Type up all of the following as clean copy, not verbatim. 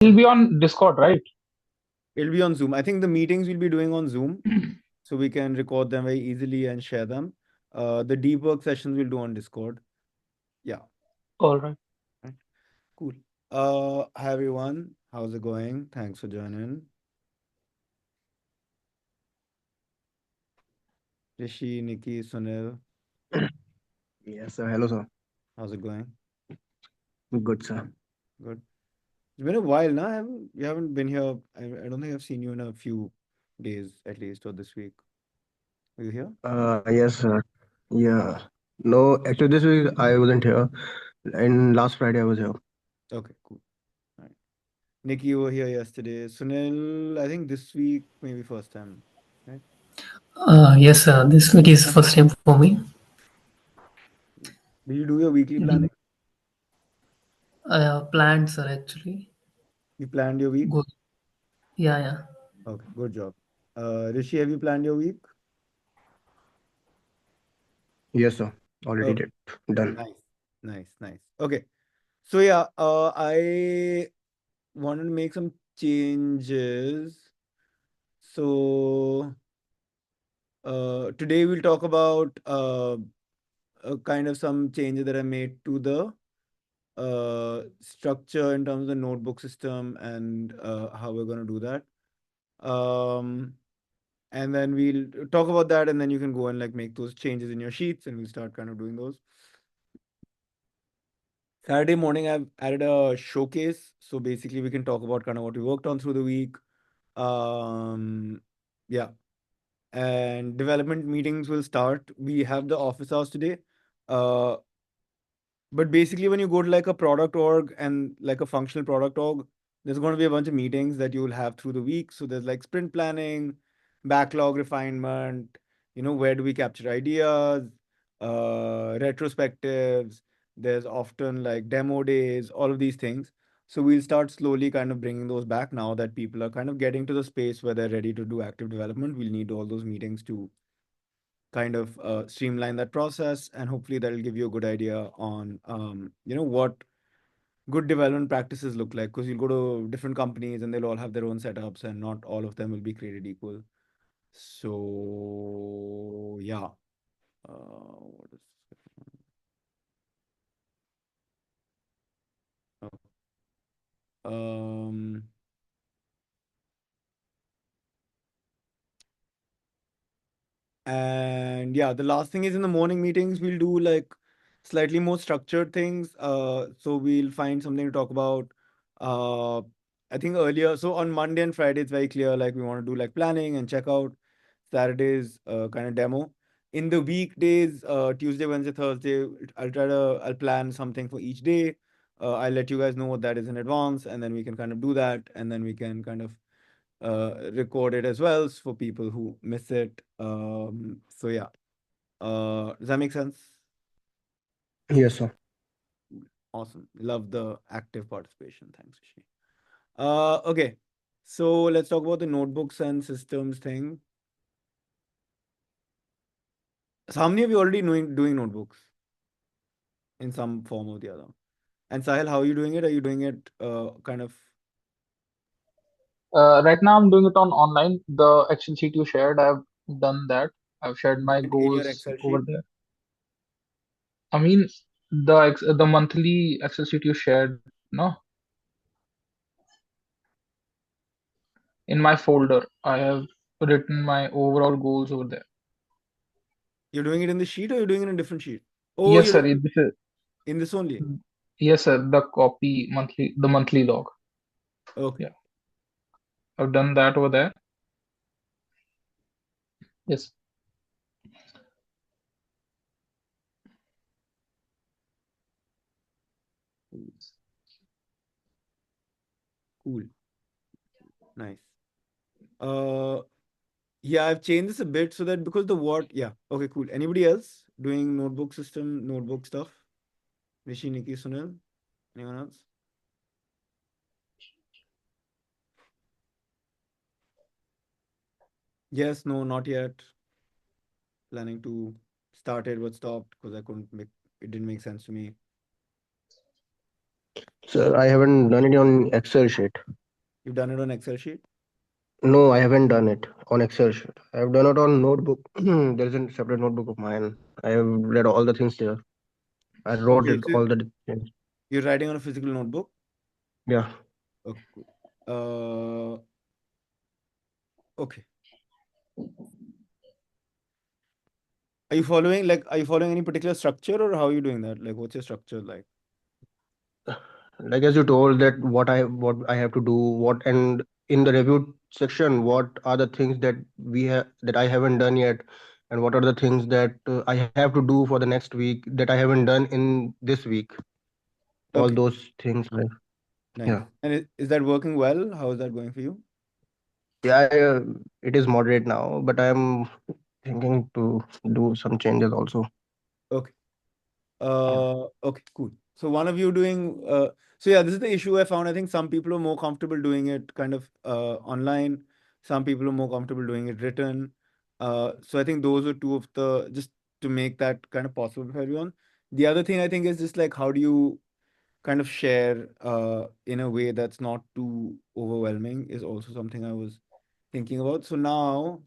It'll be on Discord, right? It'll be on Zoom. I think the meetings we'll be doing on Zoom, so we can record them very easily and share them. The deep work sessions we'll do on Discord. Yeah. All right. Right. Cool. Hi everyone. How's it going? Thanks for joining. Rishi, Nikki, Sunil, Yes, sir. Hello, sir. how's it going? Good, sir. Good. It's been a while now. You haven't been here. I don't think I've seen you in a few days at least, or this week. Are you here? Yes, sir. Yeah. No, actually, this week I wasn't here. And last Friday I was here. Okay, cool. All right. Nikki, you were here yesterday. Sunil, I think this week maybe first time, right? Yes, this week is first time for me. Did you do your weekly Mhm. planning? I have planned, sir, actually. You planned your week? Good. Yeah, yeah. Okay, good job. Rishi, have you planned your week? Yes, sir. Already Okay, did. Done. nice, nice, nice. Okay, so yeah, I wanted to make some changes. So today we'll talk about kind of some changes that I made to the structure in terms of the notebook system and how we're going to do that. And then we'll talk about that, and then you can go and like make those changes in your sheets, and we'll start kind of doing those. Saturday morning, I've added a showcase, so basically we can talk about kind of what we worked on through the week. Yeah, and development meetings will start. We have the office hours today. Uh, But basically, when you go to like a product org and like a functional product org, there's going to be a bunch of meetings that you will have through the week. So there's like sprint planning, backlog refinement, where do we capture ideas, retrospectives. There's often like demo days, all of these things. So we'll start slowly kind of bringing those back now that people are kind of getting to the space where they're ready to do active development. We'll need all those meetings to kind of streamline that process, and hopefully that'll give you a good idea on what good development practices look like, because you'll go to different companies and they'll all have their own setups and not all of them will be created equal. So yeah, what is oh, um And yeah, the last thing is in the morning meetings, we'll do like slightly more structured things. So we'll find something to talk about. Uh, I think earlier, so on Monday and Friday, it's very clear like we want to do like planning and checkout. Saturdays, kind of demo. In the weekdays, Tuesday, Wednesday, Thursday, I'll plan something for each day. I'll let you guys know what that is in advance, and then we can kind of do that, and then we can kind of record it as well for people who miss it. So yeah, does that make sense? Yes, sir. Awesome. Love the active participation. Thanks, Rishi. Okay. So let's talk about the notebooks and systems thing. So how many of you already doing notebooks in some form or the other? And Sahil, how are you doing it? Are you doing it kind of Right now, I'm doing it on online. The Excel sheet you shared, I've done that. I've shared my in your goals Excel over sheet? there. I mean, the monthly Excel sheet you shared, no, in my folder, I have written my overall goals over there. You're doing it in the sheet, or you're doing it in a different sheet? Oh, Yes, you're sir. doing it in this only. Yes, sir. The monthly log. Okay. Yeah, I've done that over there. Yes. Cool. Nice. Uh, Yeah, I've changed this a bit so that because the what, yeah, okay, cool. Anybody else doing notebook system, notebook stuff? Rishi, Nikki, Sunil? Anyone else? Yes, no, not yet. Planning to start it, but stopped because I couldn't make it didn't make sense to me. Sir, I haven't done it on Excel sheet. You've done it on Excel sheet? No, I haven't done it on Excel sheet. I have done it on notebook. There is a separate notebook of mine. I have read all the things there. I wrote Okay, it so all the things. you're writing on a physical notebook? Yeah. Okay, cool. Okay. Are you following any particular structure, or how are you doing that? Like, what's your structure like? Like as you told that what I have to do, what, and in the review section, what are the things that we have that I haven't done yet, and what are the things that I have to do for the next week that I haven't done in this week. All Okay, those things, like, nice. yeah. And is that working well? How is that going for you? Yeah, it is moderate now, but I'm thinking to do some changes also. Okay. Yeah. Okay, cool. So one of you doing so yeah, this is the issue I found. I think some people are more comfortable doing it kind of online. Some people are more comfortable doing it written. So I think those are two of the, just to make that kind of possible for everyone. The other thing I think is just like, how do you kind of share in a way that's not too overwhelming is also something I was thinking about. So now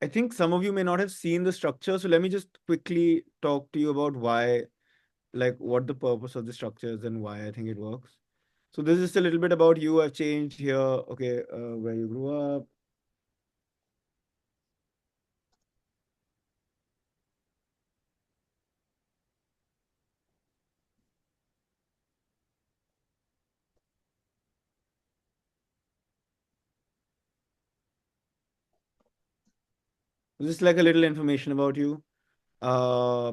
I think some of you may not have seen the structure. So let me just quickly talk to you about why, like what the purpose of the structure is and why I think it works. So this is just a little bit about you. I've changed here, okay, where you grew up. Just like a little information about you. Uh,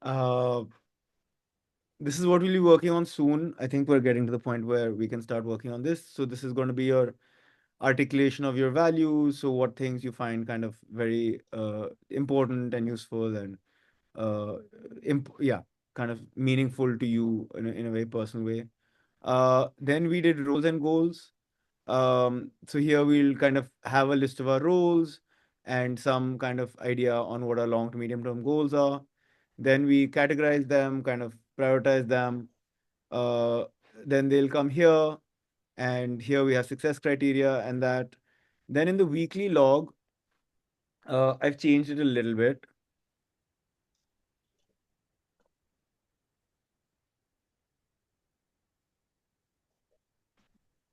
uh, this is what we'll be working on soon. I think we're getting to the point where we can start working on this. So this is going to be your articulation of your values. So what things you find kind of very important and useful and yeah, kind of meaningful to you in a very personal way. Then we did roles and goals. So here we'll kind of have a list of our roles and some kind of idea on what our long to medium term goals are. Then we categorize them, kind of prioritize them. Uh, then they'll come here, and here we have success criteria and that. Then in the weekly log, I've changed it a little bit.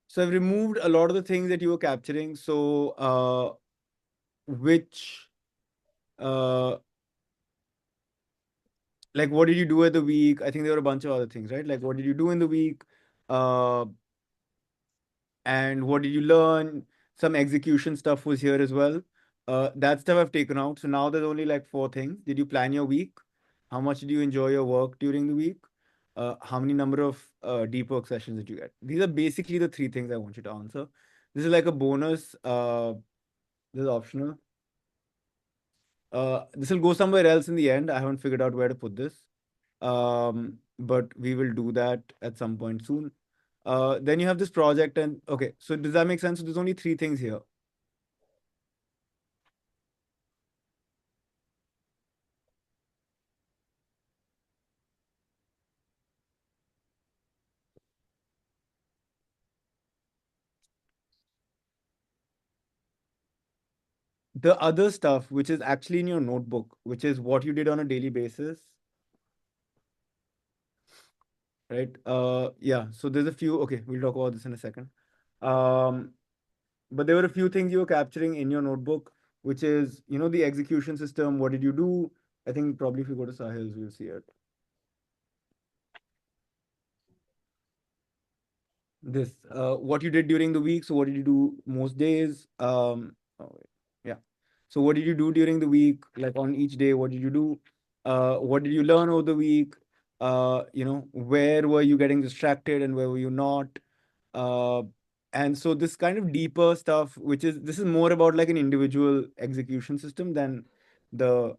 So I've removed a lot of the things that you were capturing. So which like what did you do at the week? I think there were a bunch of other things, right? Like what did you do in the week? Uh, and what did you learn? Some execution stuff was here as well. That stuff I've taken out. So now there's only like 4 things. Did you plan your week? How much did you enjoy your work during the week? How many number of deep work sessions did you get? These are basically the 3 things I want you to answer. This is like a bonus. This is optional. This will go somewhere else in the end. I haven't figured out where to put this. But we will do that at some point soon. Then you have this project and okay, so does that make sense? So there's only 3 things here. The other stuff, which is actually in your notebook, which is what you did on a daily basis, right? Yeah, so there's a few, okay, we'll talk about this in a second. But there were a few things you were capturing in your notebook, which is, the execution system. What did you do? I think probably if you go to Sahil's, you'll see it. This what you did during the week. So what did you do most days? Oh, wait. Yeah. So what did you do during the week? Like on each day, what did you do? What did you learn over the week? Where were you getting distracted and where were you not? And so this kind of deeper stuff, this is more about like an individual execution system than the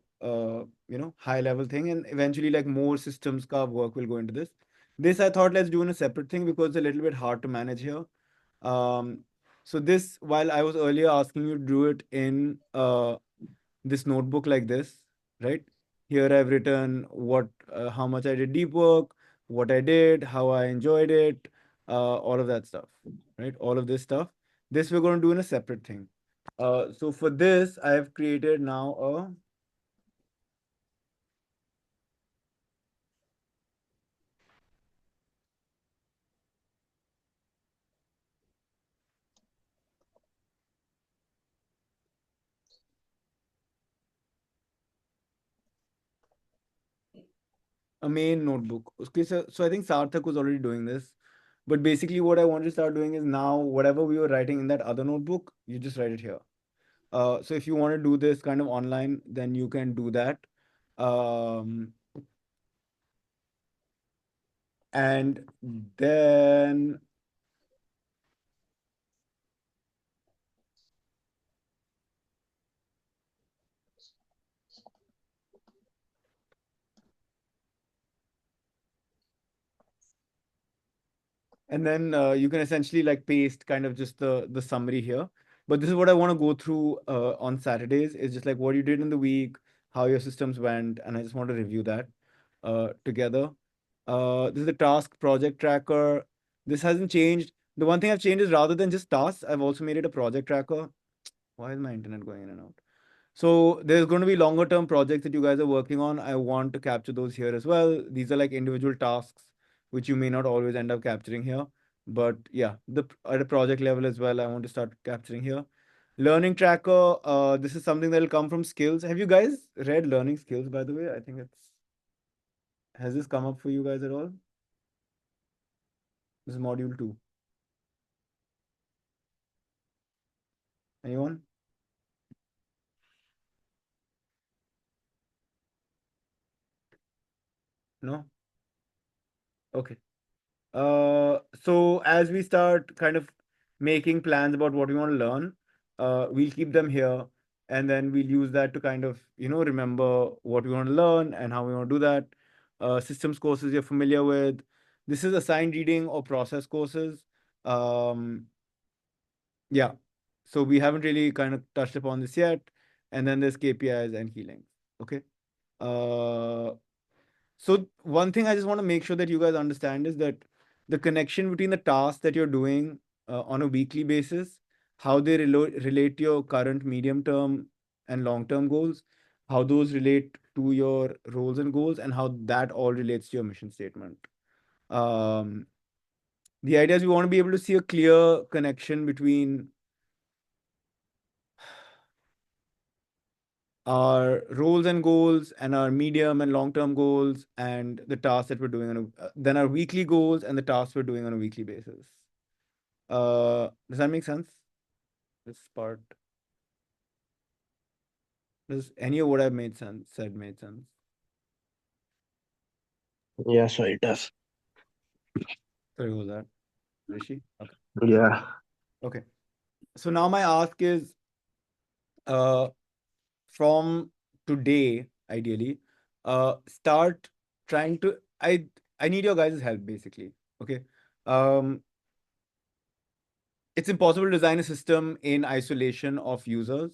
high level thing, and eventually like more systems ka work will go into this. This I thought let's do in a separate thing because it's a little bit hard to manage here. So this, while I was earlier asking you to do it in this notebook like this, right? Here I've written how much I did deep work, what I did, how I enjoyed it, all of that stuff, right? All of this stuff. This we're going to do in a separate thing. So for this, I have created now a main notebook. Okay, so I think Sarthak was already doing this. But basically what I want to start doing is now whatever we were writing in that other notebook, you just write it here. So if you want to do this kind of online, then you can do that. And then you can essentially like paste kind of just the summary here. But this is what I want to go through on Saturdays, is just like what you did in the week, how your systems went, and I just want to review that together. This is the task project tracker. This hasn't changed. The one thing I've changed is rather than just tasks, I've also made it a project tracker. Why is my internet going in and out? So there's going to be longer term projects that you guys are working on. I want to capture those here as well. These are like individual tasks, which you may not always end up capturing here. But yeah, at a project level as well, I want to start capturing here. Learning tracker, this is something that will come from skills. Have you guys read learning skills, by the way? I think has this come up for you guys at all? This is module 2. Anyone? No? Okay. So as we start kind of making plans about what we want to learn, we'll keep them here, and then we'll use that to kind of, remember what we want to learn and how we want to do that. Systems courses you're familiar with. This is assigned reading or process courses. Yeah. So we haven't really kind of touched upon this yet. And then there's KPIs and healing. Okay. So one thing I just want to make sure that you guys understand is that the connection between the tasks that you're doing on a weekly basis, how they relate to your current medium term and long term goals, how those relate to your roles and goals, and how that all relates to your mission statement. The idea is we want to be able to see a clear connection between our roles and goals and our medium and long-term goals and the tasks that we're doing then our weekly goals and the tasks we're doing on a weekly basis. Does that make sense? This part. Does any of what I've said made sense? Yeah, so it does. Sorry, who was that? Rishi? Okay. Yeah. Okay. So now my ask is, from today, ideally, start trying to. I need your guys' help basically. Okay. It's impossible to design a system in isolation of users,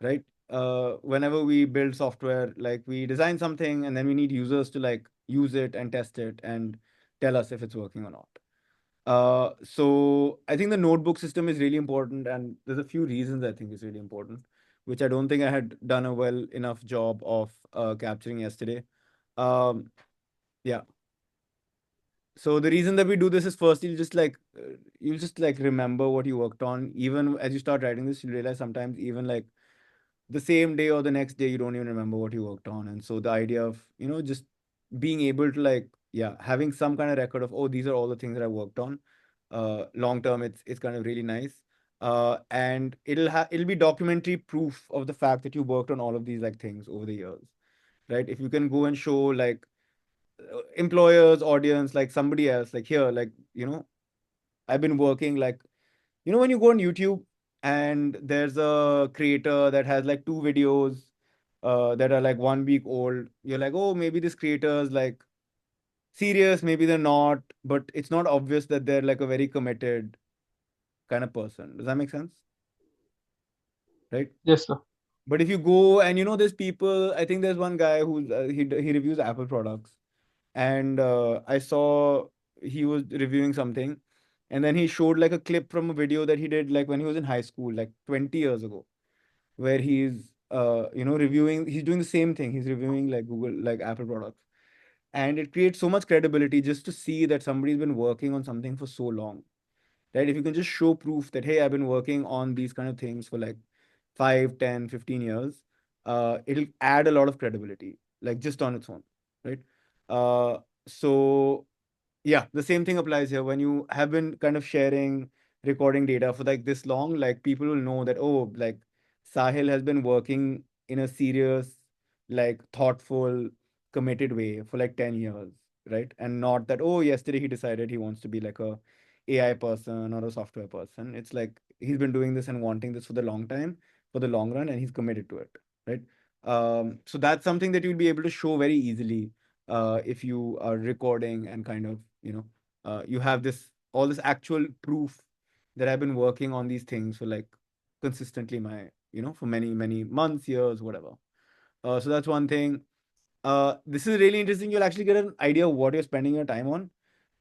right? Whenever we build software, like we design something and then we need users to like use it and test it and tell us if it's working or not. So I think the notebook system is really important, and there's a few reasons I think is really important, which I don't think I had done a well enough job of capturing yesterday. Yeah. So the reason that we do this is, first you'll just like remember what you worked on. Even as you start writing this, you'll realize sometimes even like the same day or the next day you don't even remember what you worked on. And so the idea of just being able to like having some kind of record of, oh, these are all the things that I worked on. Long term, it's kind of really nice. And it'll be documentary proof of the fact that you worked on all of these like things over the years, right? If you can go and show like employers, audience, like somebody else, like here, like I've been working like, when you go on YouTube and there's a creator that has like 2 videos that are like 1 week old, you're like, oh, maybe this creator is like serious, maybe they're not, but it's not obvious that they're like a very committed kind of person. Does that make sense? Right? Yes, sir. But if you go and there's people, I think there's one guy who he reviews Apple products, and I saw he was reviewing something, and then he showed like a clip from a video that he did like when he was in high school, like 20 years ago, where he's reviewing. He's doing the same thing. He's reviewing like Google, like Apple products, and it creates so much credibility just to see that somebody's been working on something for so long, right? If you can just show proof that, hey, I've been working on these kind of things for like 5, 10, 15 years, it'll add a lot of credibility, like just on its own, right? So yeah, the same thing applies here. When you have been kind of sharing recording data for like this long, like people will know that, oh, like Sahil has been working in a serious, like thoughtful, committed way for like 10 years, right? And not that, oh, yesterday he decided he wants to be like a AI person or a software person. It's like he's been doing this and wanting this for the long time, for the long run, and he's committed to it, right? So that's something that you'll be able to show very easily if you are recording and kind of, you have this all this actual proof that I've been working on these things for like consistently for many, many months, years, whatever. So that's one thing. This is really interesting. You'll actually get an idea of what you're spending your time on.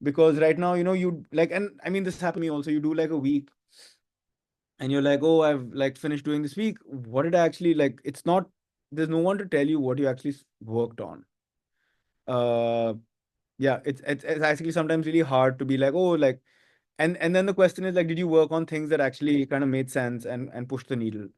Because right now, you like, and I mean, this happened to me also. You do like a week and you're like, oh, I've like finished doing this week. What did I actually like? It's not, there's no one to tell you what you actually worked on. Uh, yeah, it's actually sometimes really hard to be like, oh, like, and then the question is like, did you work on things that actually kind of made sense and push the needle,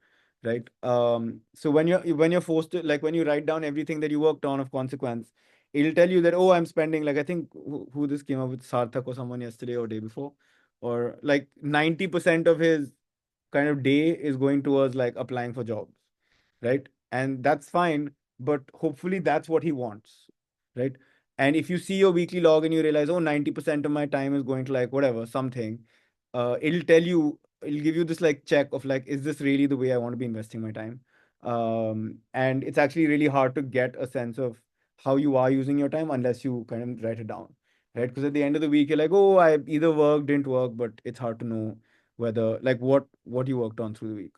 right? So when you're forced to, like, when you write down everything that you worked on of consequence, it'll tell you that, oh, I'm spending, like, I think who this came up with, Sarthak or someone yesterday or day before, or like 90% of his kind of day is going towards like applying for jobs, right? And that's fine, but hopefully that's what he wants, right? And if you see your weekly log and you realize, oh, 90% of my time is going to like whatever, something, it'll give you this like check of like, is this really the way I want to be investing my time? And it's actually really hard to get a sense of how you are using your time unless you kind of write it down, right? Because at the end of the week, you're like, oh, I either worked, didn't work, but it's hard to know whether like what you worked on through the week.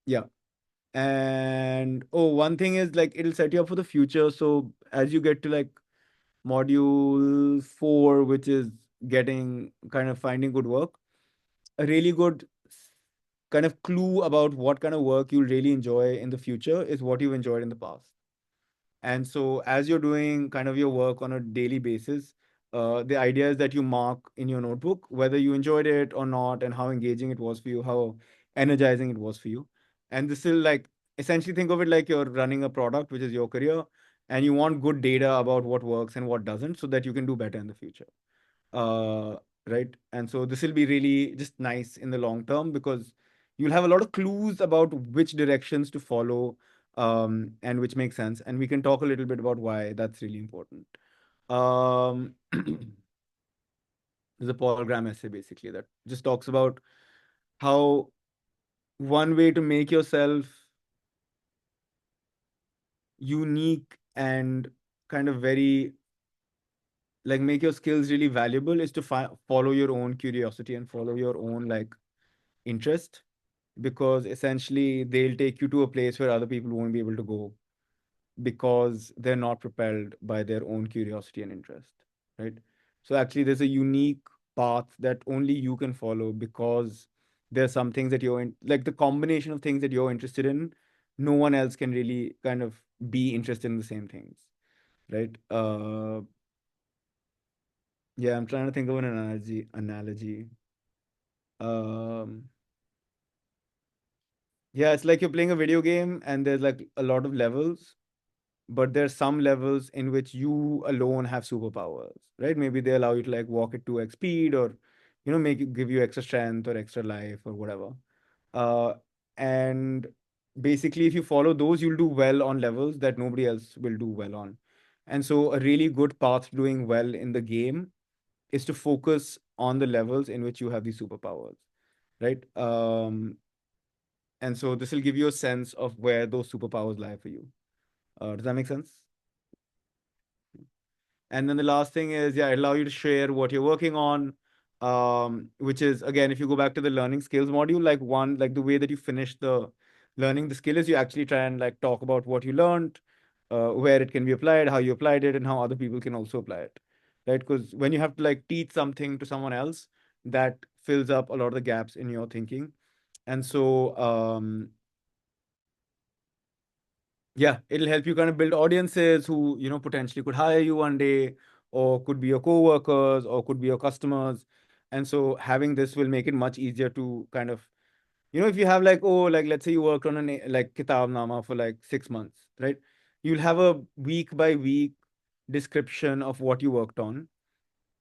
Yeah. And oh, one thing is like it'll set you up for the future. So as you get to like module 4, which is getting kind of finding good work, a really good kind of clue about what kind of work you'll really enjoy in the future is what you've enjoyed in the past. And so as you're doing kind of your work on a daily basis, the idea is that you mark in your notebook whether you enjoyed it or not, and how engaging it was for you, how energizing it was for you. And this will like essentially think of it like you're running a product, which is your career, and you want good data about what works and what doesn't so that you can do better in the future. Uh, right. And so this will be really just nice in the long term because you'll have a lot of clues about which directions to follow, and which makes sense. And we can talk a little bit about why that's really important. There's a Paul Graham essay basically that just talks about how one way to make yourself unique and kind of very like make your skills really valuable is to follow your own curiosity and follow your own like interest, because essentially they'll take you to a place where other people won't be able to go because they're not propelled by their own curiosity and interest, right? So actually there's a unique path that only you can follow because there's some things that you're in, like the combination of things that you're interested in, no one else can really kind of be interested in the same things, right? Yeah, I'm trying to think of an analogy. Um, yeah, it's like you're playing a video game and there's like a lot of levels, but there's some levels in which you alone have superpowers, right? Maybe they allow you to like walk at 2x speed, or make you give you extra strength or extra life or whatever. Uh, and basically, if you follow those, you'll do well on levels that nobody else will do well on. And so, a really good path to doing well in the game is to focus on the levels in which you have these superpowers, right? And so this will give you a sense of where those superpowers lie for you. Does that make sense? And then the last thing is, yeah, allow you to share what you're working on, which is, again, if you go back to the learning skills module, like the way that you finish the learning the skill is you actually try and like talk about what you learned, where it can be applied, how you applied it, and how other people can also apply it, right? Because when you have to like teach something to someone else, that fills up a lot of the gaps in your thinking. And so, yeah, it'll help you kind of build audiences who, potentially could hire you one day, or could be your co-workers, or could be your customers. And so having this will make it much easier to kind of, if you have like, oh, like let's say you worked on like Kitab Nama for like 6 months, right? You'll have a week by week description of what you worked on.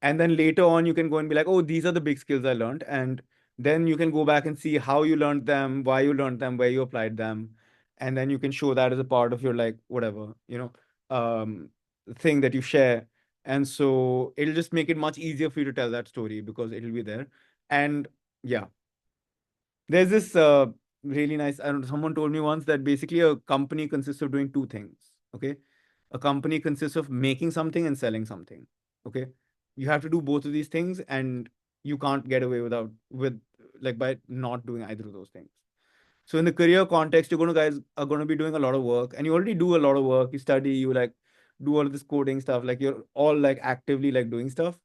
And then later on, you can go and be like, oh, these are the big skills I learned. And then you can go back and see how you learned them, why you learned them, where you applied them. And then you can show that as a part of your like whatever, thing that you share. And so it'll just make it much easier for you to tell that story because it'll be there. And yeah, there's this really nice, I don't know, someone told me once that basically a company consists of doing two things. Okay. A company consists of making something and selling something. Okay. You have to do both of these things, and you can't get away with like by not doing either of those things. So in the career context, guys are going to be doing a lot of work, and you already do a lot of work. You study, you like do all of this coding stuff, like you're all like actively like doing stuff.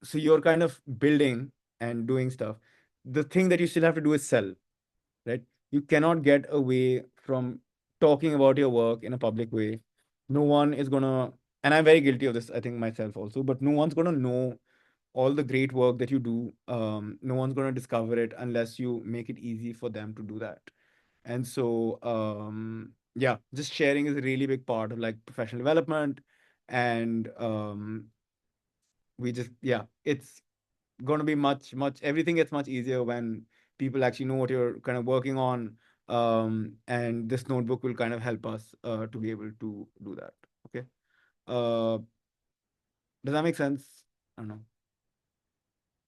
So you're kind of building and doing stuff. The thing that you still have to do is sell, right? You cannot get away from talking about your work in a public way. No one is gonna, and I'm very guilty of this, I think myself also, but no one's gonna know all the great work that you do. No one's gonna discover it unless you make it easy for them to do that. And so, yeah, just sharing is a really big part of like professional development. And we just, yeah, it's going to be much everything gets much easier when people actually know what you're kind of working on. And this notebook will kind of help us to be able to do that. Okay. uh does that make sense? I don't know.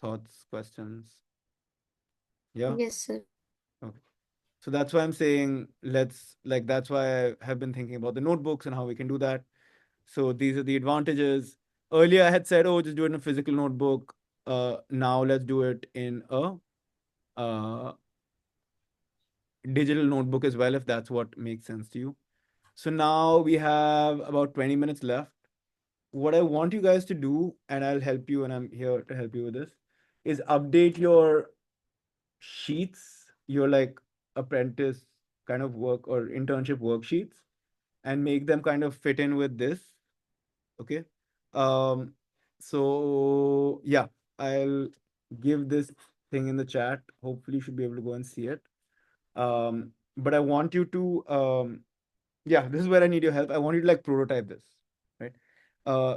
Thoughts, questions? Yeah. Yes, sir. Okay. So that's why I'm saying that's why I have been thinking about the notebooks and how we can do that. So these are the advantages. Earlier I had said, oh, just do it in a physical notebook. Now let's do it in a uh digital notebook as well, if that's what makes sense to you. So now we have about 20 minutes left. What I want you guys to do, and I'll help you, and I'm here to help you with this, is update your sheets, your like apprentice kind of work or internship worksheets, and make them kind of fit in with this. Okay. Um, so yeah, I'll give this thing in the chat. Hopefully you should be able to go and see it. But I want you to yeah, this is where I need your help. I want you to like prototype this, right?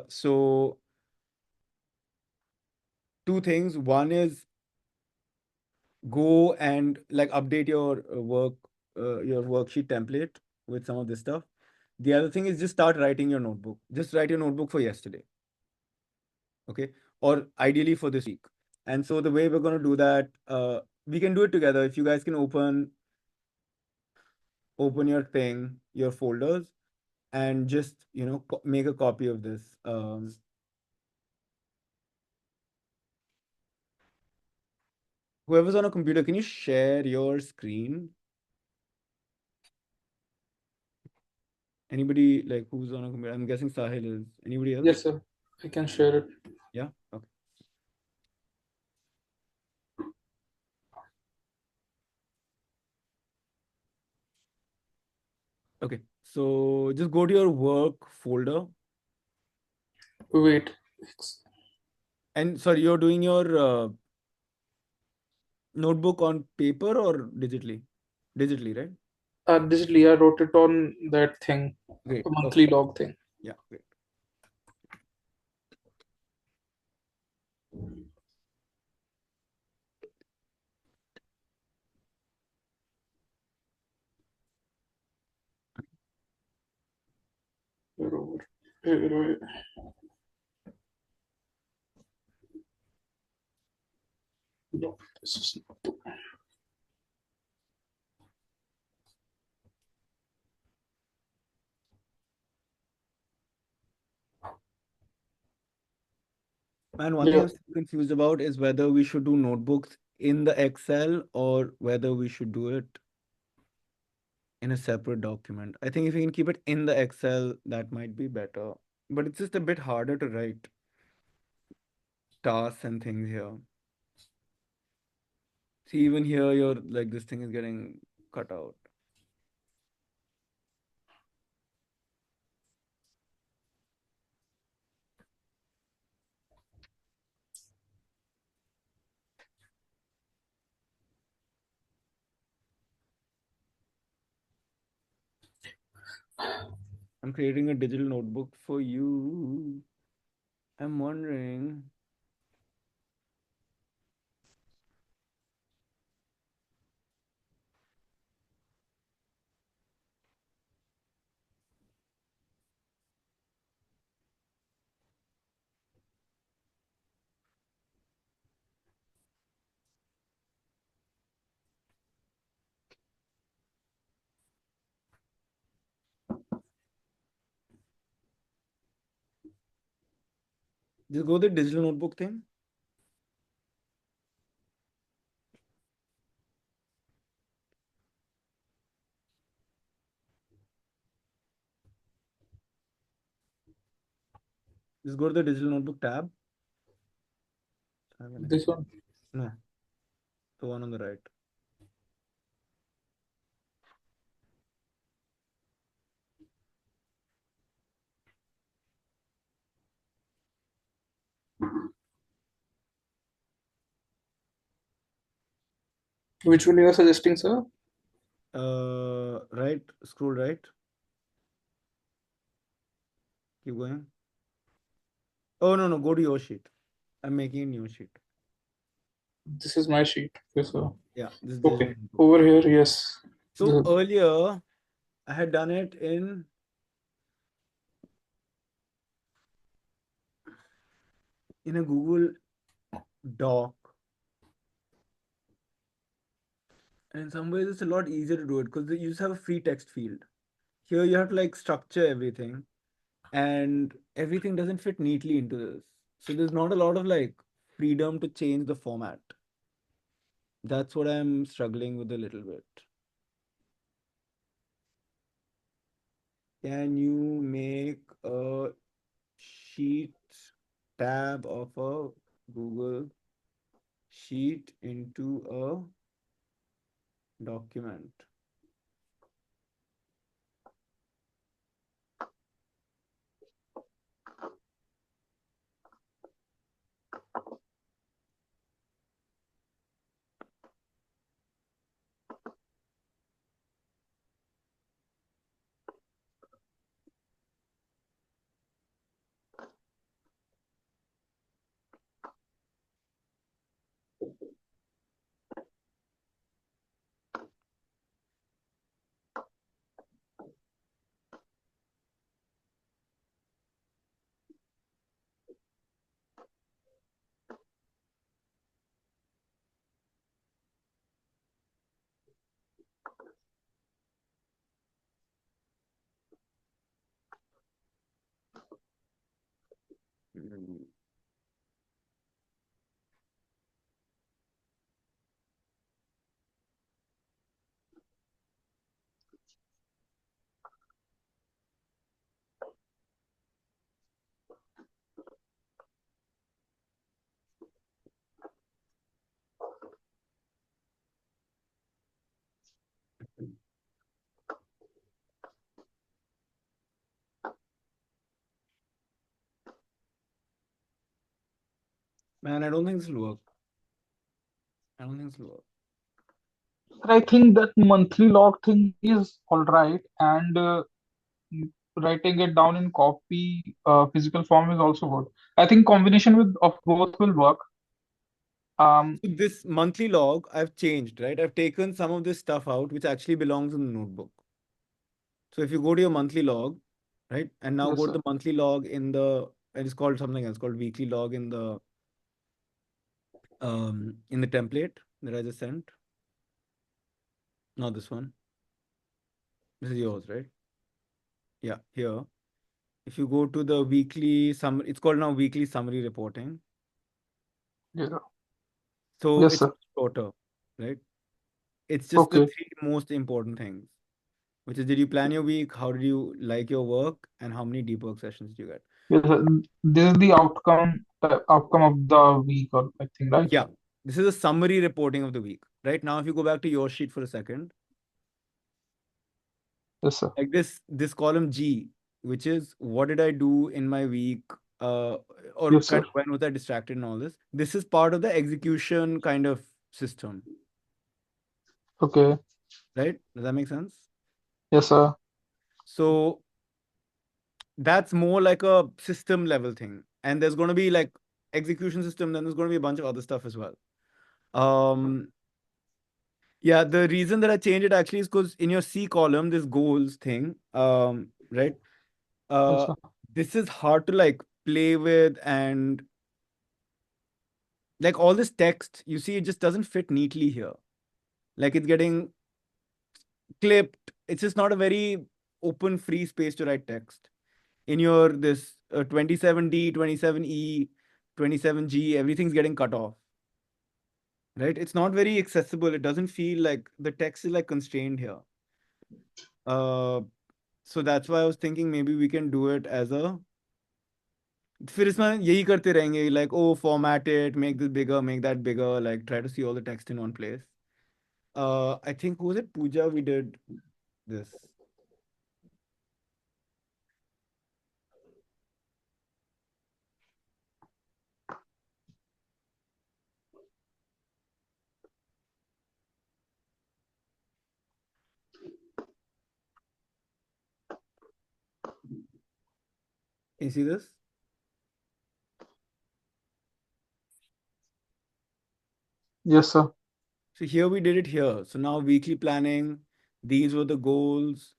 So two things. One is go and like update your your worksheet template with some of this stuff. The other thing is just start writing your notebook. Just write your notebook for yesterday, okay? Or ideally for this week. And so the way we're going to do that, we can do it together. If you guys can open your thing, your folders, and just make a copy of this. Whoever's on a computer, can you share your screen? Anybody like who's on a computer? I'm guessing Sahil is. Anybody else? Yes, sir. I can share it. Yeah. Okay. Okay. So just go to your work folder. Wait. And sorry, you're doing your notebook on paper or digitally? Digitally, right? Digitally, I wrote it on that thing, Great. the Okay. monthly log thing. Yeah, great. Where over? Where? Yeah, this is Man, one thing yeah. I'm still confused about is whether we should do notebooks in the Excel or whether we should do it in a separate document. I think if we can keep it in the Excel, that might be better. But it's just a bit harder to write tasks and things here. See, even here, your like this thing is getting cut out. I'm creating a digital notebook for you. I'm wondering. Just go the digital notebook thing. Just go to the digital notebook tab. This one. No, the one on the right. Which one you are suggesting, sir? Right, scroll right. Keep going. Oh no, go to your sheet. I'm making a new sheet. This is my sheet. Okay, sir. Yeah, this is Okay. digital notebook. Over here, yes. So earlier, I had done it in a Google Doc. And in some ways, it's a lot easier to do it because you just have a free text field. Here, you have to like structure everything, and everything doesn't fit neatly into this. So there's not a lot of like freedom to change the format. That's what I'm struggling with a little bit. Can you make a sheet tab of a Google Sheet into a document? Mm. Man, I don't think this will work. I don't think this will work. I think that monthly log thing is all right, and writing it down in copy, physical form is also good. I think combination with of both will work. So this monthly log, I've changed, right? I've taken some of this stuff out, which actually belongs in the notebook. So if you go to your monthly log, right, and now Yes, go to sir. the monthly log in the, and it's called something else, called weekly log in the in the template that I just sent. Not this one. This is yours, right? Yeah, here. If you go to the weekly summary, it's called now weekly summary reporting. Yeah. So Yes, it's sir. shorter, right? It's just the Okay. 3 most important things, which is, did you plan your week? How did you like your work? And how many deep work sessions did you get? Yes, sir. This is the outcome of the week, or I think, right? Yeah, this is a summary reporting of the week. Right now, if you go back to your sheet for a second, Yes, sir. like this column G, which is what did I do in my week, or Yes, kind sir. of when was I distracted and all this. This is part of the execution kind of system, Okay. right? Does that make sense? Yes, sir. So that's more like a system level thing, and there's going to be like execution system. Then there's going to be a bunch of other stuff as well. Yeah, the reason that I changed it actually is because in your C column, this goals thing, right? Yes, Uh, sir. this is hard to like play with, and like all this text, you see, it just doesn't fit neatly here. Like it's getting clipped. It's just not a very open, free space to write text. In your this 27D, 27E, 27G, everything's getting cut off, right? It's not very accessible. It doesn't feel like the text is like constrained here. So that's why I was thinking maybe we can do it as a, फिर इसमें यही करते रहेंगे, like, oh, format it, make this bigger, make that bigger, like try to see all the text in one place. I think, who was it, Pooja, we did this. Can you see this? Yes, sir. So here we did it here. So now weekly planning, these were the goals,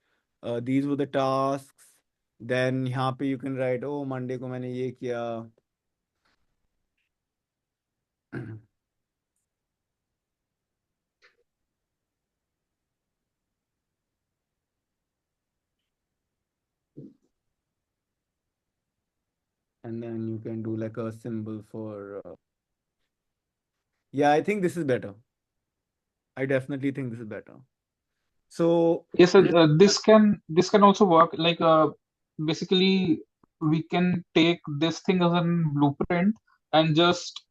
these were the tasks. Then यहाँ पे you can write, oh, Monday को मैंने ये किया. And then you can do like a symbol for, yeah, I think this is better. I definitely think this is better. So Yes, sir. This can also work. Like, basically, we can take this thing as a blueprint and just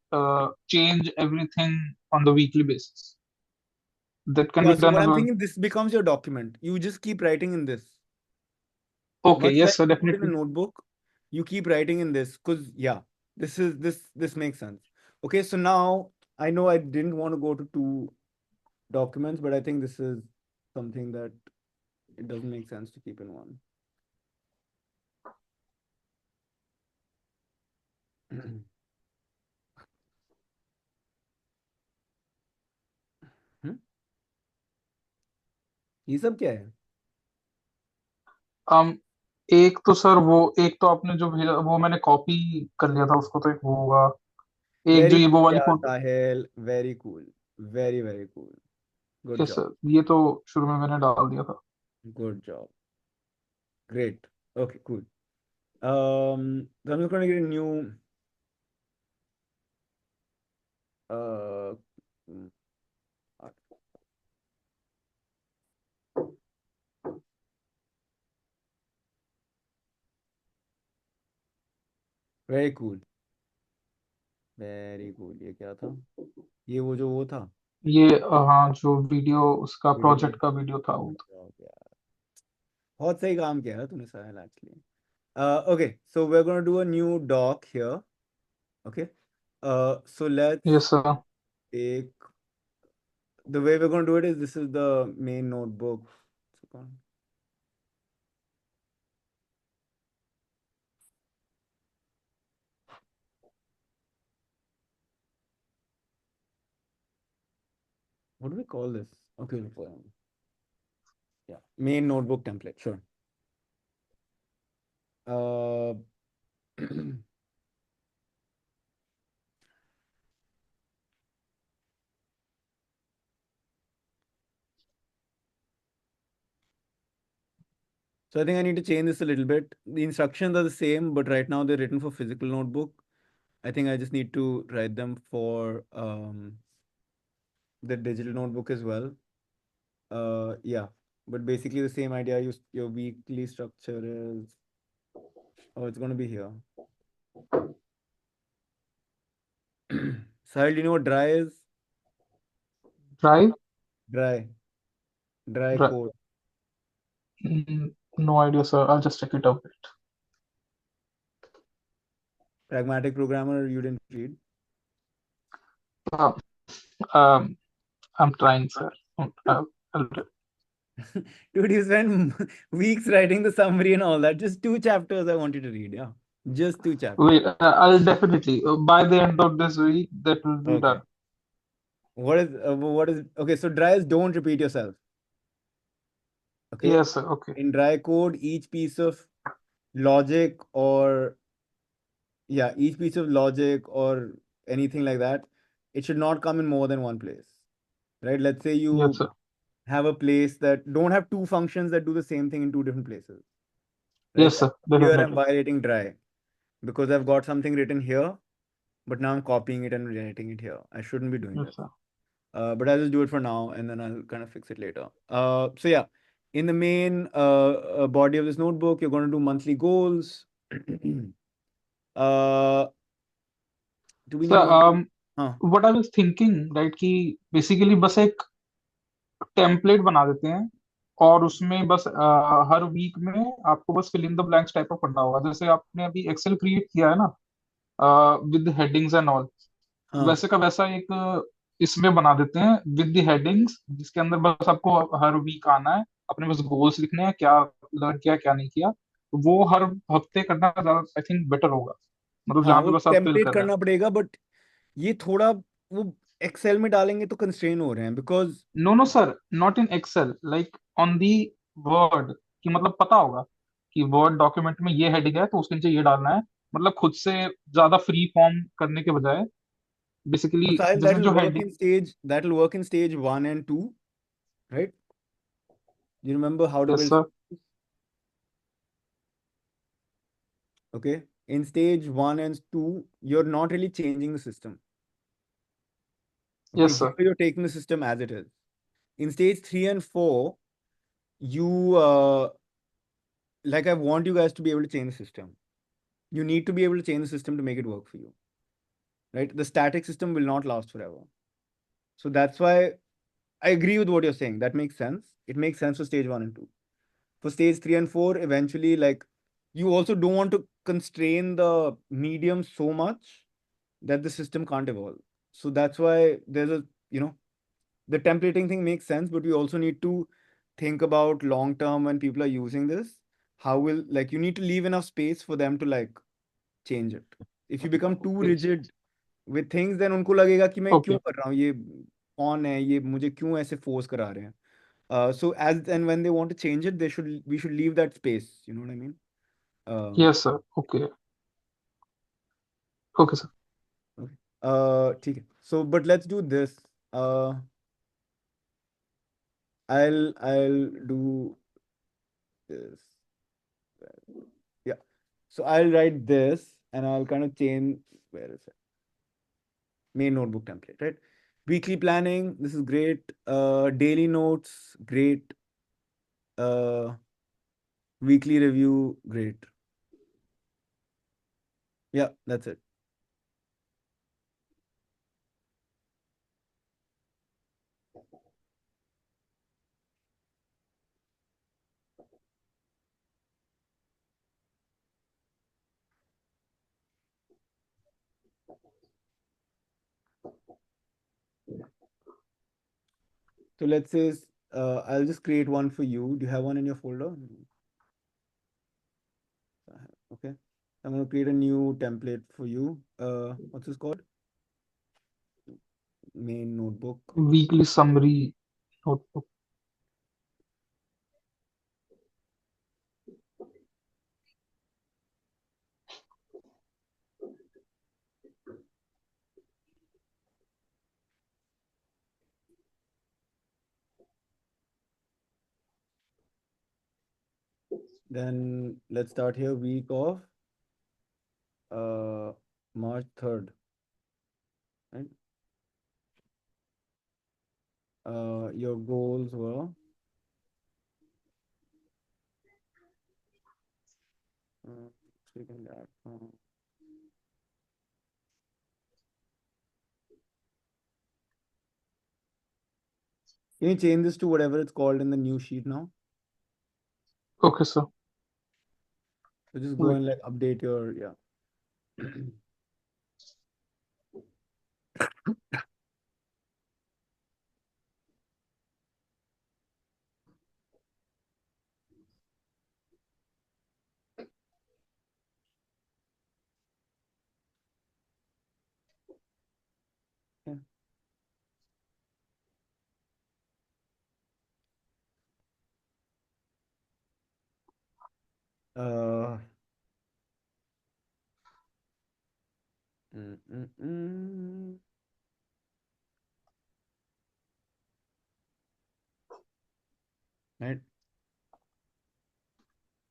change everything on the weekly basis. That can be yeah, so done what as I'm well. thinking, this becomes your document. You just keep writing in this. Okay. Much Yes, like sir. you put in a Definitely. notebook, you keep writing in this because yeah, this makes sense. Okay, so now I know I didn't want to go to 2 documents, but I think this is something that it doesn't make sense to keep in one. हम्म? ये सब क्या है? um एक तो sir वो एक तो आपने जो भेजा वो मैंने कॉपी कर लिया था उसको, तो एक वो होगा। एक जो Very ये cool, वो वाली yeah, photo. Sahil. Very cool. Very, very cool. Good yes job. Sir, ये तो शुरू में मैंने डाल दिया था। Good job. Great. Okay, cool. So I'm just going to get a new uh mm, very cool. Very cool. ये क्या था? ये वो था? ये हाँ, जो वीडियो उसका Video. प्रोजेक्ट का वीडियो था वो। Good job, yeah. बहुत सही काम किया है तूने साहिल actually. Okay, so we're going to do a new doc here. Okay. So let's yes sir. take, the way we're going to do it is, this is the main notebook. What do we call this? Okay, yeah, main notebook template, sure. Uh, So I think I need to change this a little bit. The instructions are the same, but right now they're written for physical notebook. I think I just need to write them for the digital notebook as well. Yeah, but basically the same idea. Your weekly structure is, oh, it's going to be here. Sahil, do you know what dry is? Drive? Dry. Dry Dri code. No idea, sir. I'll just check it out. Pragmatic programmer, you didn't read. Um, um, I'm trying, sir. I'll do. Dude, you spent weeks writing the summary and all that. Just 2 chapters I want you to read. Yeah. Just 2 chapters. Wait, I'll definitely, by the end of this week, that will be Okay. done. What is okay? So dry is don't repeat yourself. Okay. Yes, sir. Okay. In dry code, each piece of logic or each piece of logic or anything like that, it should not come in more than one place. Right? Let's say Yes, you sir. have a place that don't have two functions that do the same thing in two different places. Right? Yes, sir. Here I'm Definitely. violating dry because I've got something written here, but now I'm copying it and rewriting it here. I shouldn't be doing Yes, this. sir. But I'll just do it for now and then I'll kind of fix it later. So yeah, in the main body of this notebook, you're going to do monthly goals. uh, do we Sir, need one? what I was thinking, right, कि basically बस एक template बना देते हैं और उसमें बस हर week में आपको बस fill in the blanks type of करना होगा, जैसे आपने अभी एक्सेल क्रिएट किया है ना विद हेडिंग्स एंड ऑल, हाँ वैसे का वैसा एक इसमें बना देते हैं विद द हेडिंग्स, जिसके अंदर बस आपको हर वीक आना है, अपने बस गोल्स लिखने हैं, क्या लर्न किया क्या नहीं किया, तो वो हर हफ्ते करना ज्यादा आई थिंक बेटर होगा, मतलब हाँ, जहाँ पे वो बस आप फिल टेम्पलेट कर रहे हैं। करना पड़ेगा बट ये थोड़ा वो एक्सेल में डालेंगे तो कंस्ट्रेन हो रहे हैं because no no sir, not in Excel, like on the Word, कि मतलब पता होगा कि वर्ड डॉक्यूमेंट में ये हेडिंग है तो उसके नीचे ये डालना है, मतलब खुद से ज्यादा फ्री फॉर्म करने के बजाय बेसिकली Sahil, जैसे जो heading. that will work in stage 1 and 2, right? You remember how to yes build sir. okay? In stage 1 and 2, you're not really changing the system. Okay, yes here sir. you're taking the system as it is. In stage 3 and 4, you like I want you guys to be able to change the system. You need to be able to change the system to make it work for you. Right? The static system will not last forever. So that's why I agree with what you're saying. That makes sense. It makes sense for stage 1 and 2. For stage 3 and 4, eventually, like you also don't want to constrain the medium so much that the system can't evolve. So that's why there's the templating thing makes sense, but we also need to think about long term when people are using this. How will like you need to leave enough space for them to like change it. If you become too rigid with things, then उनको लगेगा कि मैं क्यों okay. कर रहा हूँ ये कौन है ये मुझे क्यों ऐसे force करा रहे हैं. So as and when they want to change it, we should leave that space. You know what I mean? Yes sir. Okay. Okay sir. Okay. ठीक है. So but let's do this. Uh, I'll do this. Yeah. So I'll write this and I'll kind of change where is it? Main notebook template, right? Weekly planning, this is great. Daily notes, great. Weekly review, great. Yeah, that's it. So let's say I'll just create one for you. Do you have one in your folder? Okay. I'm going to create a new template for you. What's this called? Main notebook. Weekly summary notebook. Then let's start here. Week of March 3rd, right? Your goals were taking that. Can you change this to whatever it's called in the new sheet now? Okay, sir. So just go Wait. and like update your yeah. Uh, mm, mm, mm. Right.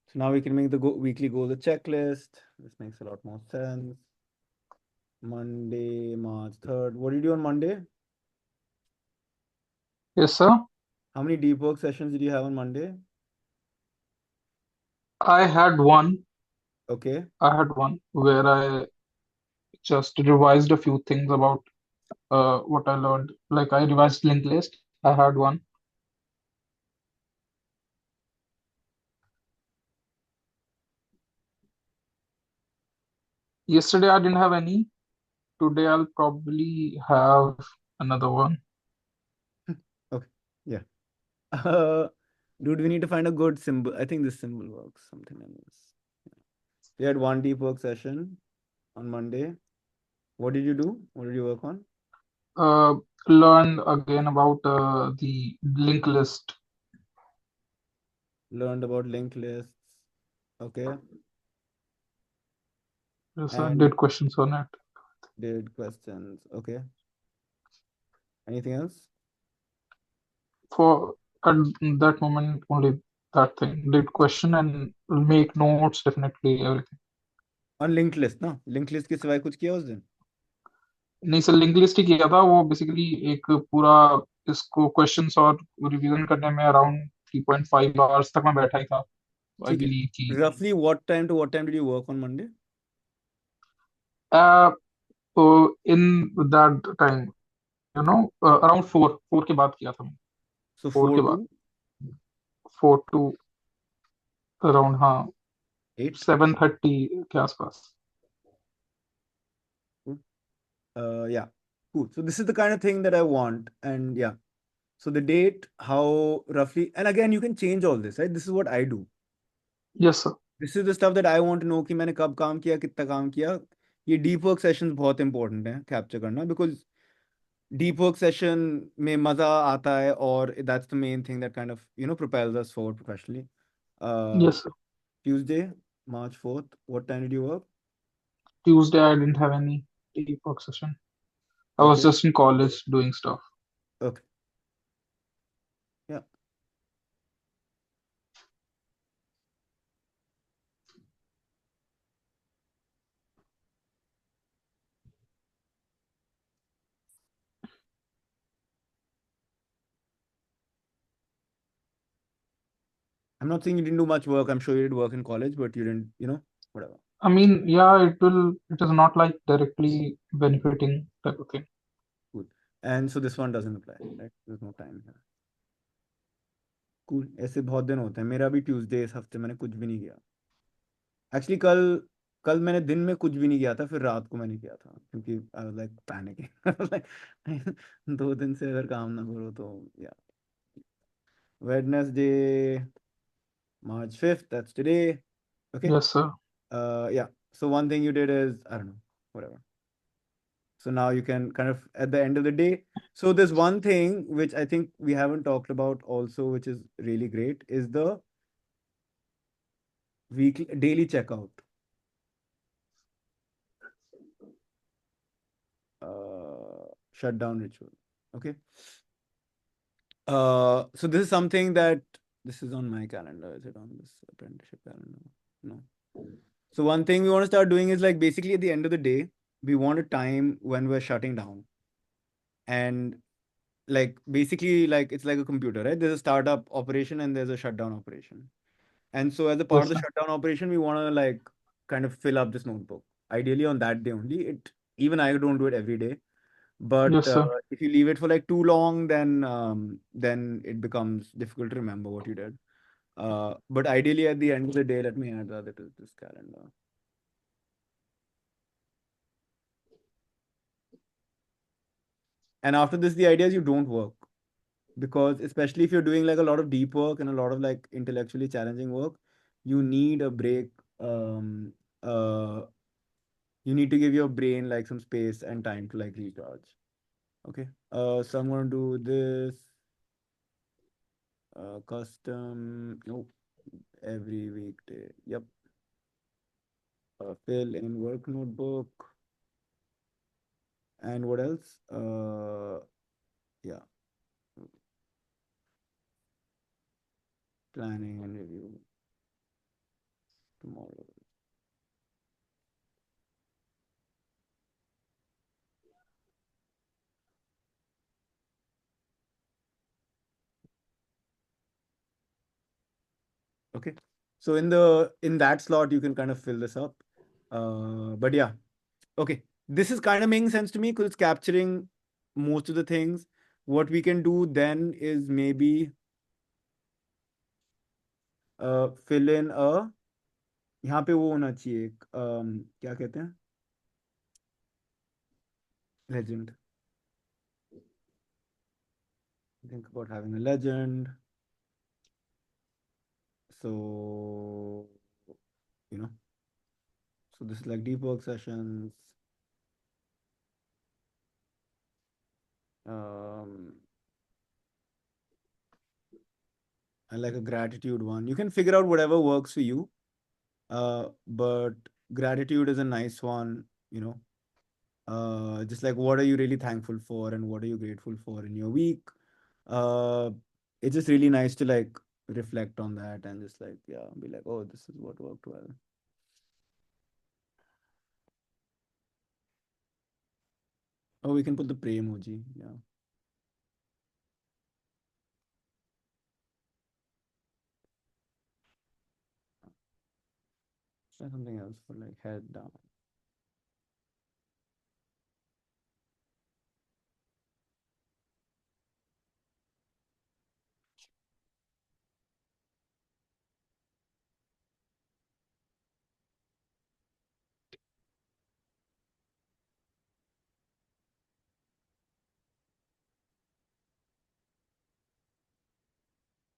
So now we can make the weekly goal a checklist. This makes a lot more sense. Monday, March 3rd. What did you do on Monday? Yes, sir. How many deep work sessions did you have on Monday? I had one. Okay. I had one where I just revised a few things about what I learned. Like I revised linked list. I had one. Yesterday I didn't have any. Today I'll probably have another one. Okay. Yeah. Uh, dude, we need to find a good symbol. I think this symbol works. Something like this. We had one deep work session on Monday. What did you do? What did you work on? Learn again about the linked list. Learned about linked lists. Okay. Yes, I And did questions on it. did questions. Okay. Anything else? For at that moment, only that thing. Did question and make notes, definitely everything. On linked list, ना? Linked list के सिवाय कुछ किया उस दिन? नहीं sir, link list ही किया था वो बेसिकली एक पूरा इसको क्वेश्चंस और रिवीजन करने में अराउंड 3.5 आवर्स तक मैं बैठा ही था आई ठीक है. बिलीव कि Roughly what time to what time did you work on Monday? In that time around 4 के बाद किया था मैं. So 4 के 4 बाद to 4 टू अराउंड हाँ 8. 7:30 के आसपास. Yeah. Cool. So this is the kind of thing that I want. And yeah. So the date, how roughly, and again, you can change all this, right? This is what I do. Yes sir. This is the stuff that I want to know कि मैंने कब काम किया, कितना काम किया. ये deep work sessions बहुत important है capture करना because deep work session में मजा आता है और that's the main thing that kind of propels us forward professionally. Yes sir. Tuesday, March 4th. What time did you work? Tuesday I didn't have any deep work session. I was Okay. just in college doing stuff. Okay. Yeah. I'm not saying you didn't do much work. I'm sure you did work in college, but you didn't, whatever. I mean, yeah, it is not like directly benefiting type of thing. Cool. And so this one doesn't apply, right? There's no time here. Cool. ऐसे बहुत दिन होते हैं. मेरा भी Tuesday इस हफ्ते मैंने कुछ भी नहीं किया. Actually कल मैंने दिन में कुछ भी नहीं किया था, फिर रात को मैंने किया था क्योंकि I was like panicking. I was like 2 दिन से अगर काम ना करो तो yeah. Wednesday, March 5th, that's today. Okay. Yes, sir. Yeah. So one thing you did is, I don't know, whatever. So now you can kind of at the end of the day. So there's one thing which I think we haven't talked about also, which is really great, is the daily checkout. Shutdown ritual. Okay. So this is something that This is on my calendar. Is it on this apprenticeship calendar? No. So one thing we want to start doing is like basically at the end of the day, we want a time when we're shutting down. And like basically like it's like a computer, right? There's a startup operation and there's a shutdown operation. And so as a part of Yes, the sir. shutdown operation, we want to like kind of fill up this notebook. Ideally on that day only. It even I don't do it every day. But Yes, sir. if you leave it for like too long, then it becomes difficult to remember what you did. But ideally at the end of the day, let me add that to this calendar. And after this, the idea is you don't work, because especially if you're doing like a lot of deep work and a lot of like intellectually challenging work, you need a break. Um, uh, you need to give your brain like some space and time to like recharge. Okay. So I'm gonna do this custom. Oh, every weekday. Yep. Fill in work notebook. And what else? Yeah. Planning and review tomorrow. Okay. So in that slot, you can kind of fill this up. But yeah. Okay. This is kind of making sense to me because it's capturing most of the things. What we can do then is maybe fill in a यहाँ पे वो होना चाहिए एक क्या कहते हैं legend. Think about having a legend. So you know, so this is like deep work sessions. Um, and like a gratitude one. You can figure out whatever works for you. But gratitude is a nice one, you know. Just like what are you really thankful for and what are you grateful for in your week? Uh, it's just really nice to like reflect on that and just like, yeah, be like, oh, this is what worked well. Oh, we can put the pray emoji. Yeah. Try something else for like head down.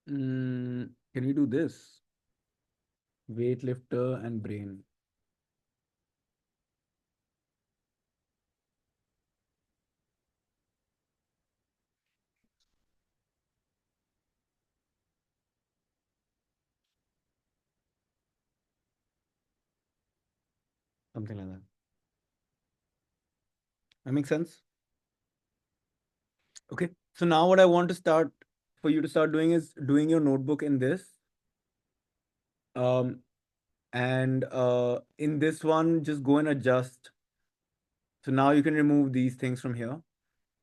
Can we do this? Weightlifter and brain. Something like that. That makes sense? Okay. So now what I want to start for you to start doing is doing your notebook in this. And in this one, just go and adjust. So now you can remove these things from here